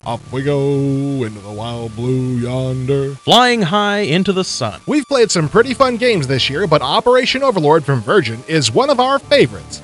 Up we go into the wild blue yonder. Flying high into the sun. We've played some pretty fun games this year, but Operation Overlord from Virgin is one of our favorites.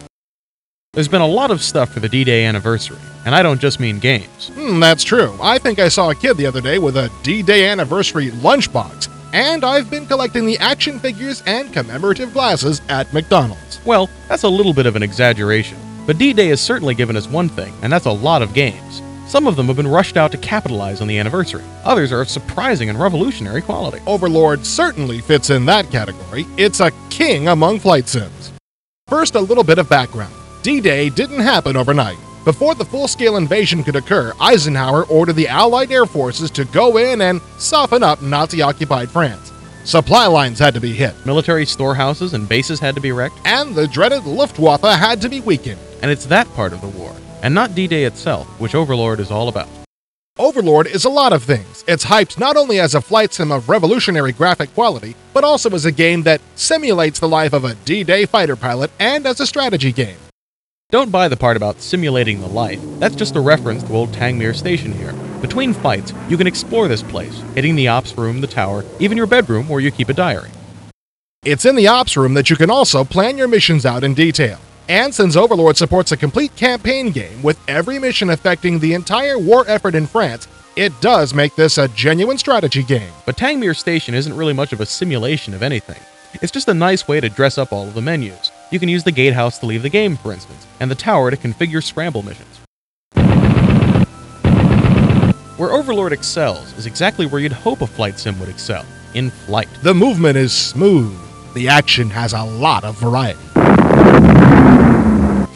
There's been a lot of stuff for the D-Day anniversary, and I don't just mean games. That's true. I think I saw a kid the other day with a D-Day anniversary lunchbox, and I've been collecting the action figures and commemorative glasses at McDonald's. Well, that's a little bit of an exaggeration, but D-Day has certainly given us one thing, and that's a lot of games. Some of them have been rushed out to capitalize on the anniversary. Others are of surprising and revolutionary quality. Overlord certainly fits in that category. It's a king among flight sims. First, a little bit of background. D-Day didn't happen overnight. Before the full-scale invasion could occur, Eisenhower ordered the Allied air forces to go in and soften up Nazi-occupied France. Supply lines had to be hit. Military storehouses and bases had to be wrecked. And the dreaded Luftwaffe had to be weakened. And it's that part of the war, and not D-Day itself, which Overlord is all about. Overlord is a lot of things. It's hyped not only as a flight sim of revolutionary graphic quality, but also as a game that simulates the life of a D-Day fighter pilot and as a strategy game. Don't buy the part about simulating the life. That's just a reference to old Tangmere Station here. Between fights, you can explore this place, hitting the ops room, the tower, even your bedroom where you keep a diary. It's in the ops room that you can also plan your missions out in detail. And since Overlord supports a complete campaign game with every mission affecting the entire war effort in France, it does make this a genuine strategy game. But Tangmere Station isn't really much of a simulation of anything. It's just a nice way to dress up all of the menus. You can use the gatehouse to leave the game, for instance, and the tower to configure scramble missions. Where Overlord excels is exactly where you'd hope a flight sim would excel, in flight. The movement is smooth. The action has a lot of variety.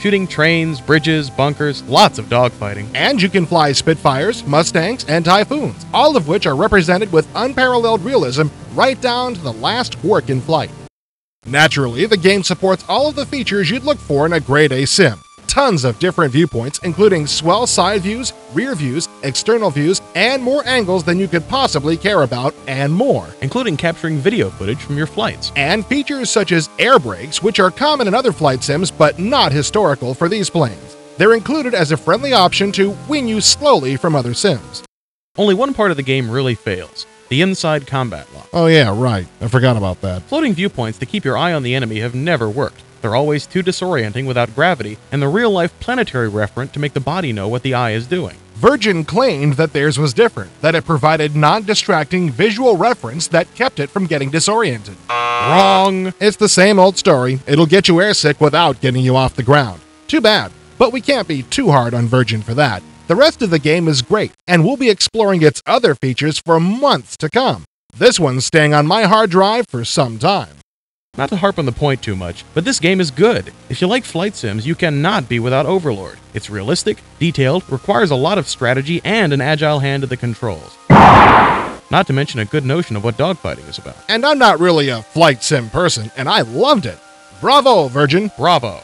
Shooting trains, bridges, bunkers, lots of dogfighting. And you can fly Spitfires, Mustangs, and Typhoons, all of which are represented with unparalleled realism right down to the last work in flight. Naturally, the game supports all of the features you'd look for in a grade A sim. Tons of different viewpoints, including swell side views, rear views, external views, and more angles than you could possibly care about, and more. Including capturing video footage from your flights. And features such as air brakes, which are common in other flight sims but not historical for these planes. They're included as a friendly option to wean you slowly from other sims. Only one part of the game really fails. The inside combat lock. Oh yeah, right. I forgot about that. Floating viewpoints to keep your eye on the enemy have never worked. They're always too disorienting without gravity, and the real-life planetary referent to make the body know what the eye is doing. Virgin claimed that theirs was different, that it provided non-distracting visual reference that kept it from getting disoriented. Wrong! It's the same old story. It'll get you airsick without getting you off the ground. Too bad, but we can't be too hard on Virgin for that. The rest of the game is great, and we'll be exploring its other features for months to come. This one's staying on my hard drive for some time. Not to harp on the point too much, but this game is good. If you like flight sims, you cannot be without Overlord. It's realistic, detailed, requires a lot of strategy, and an agile hand at the controls. Not to mention a good notion of what dogfighting is about. And I'm not really a flight sim person, and I loved it. Bravo, Virgin. Bravo.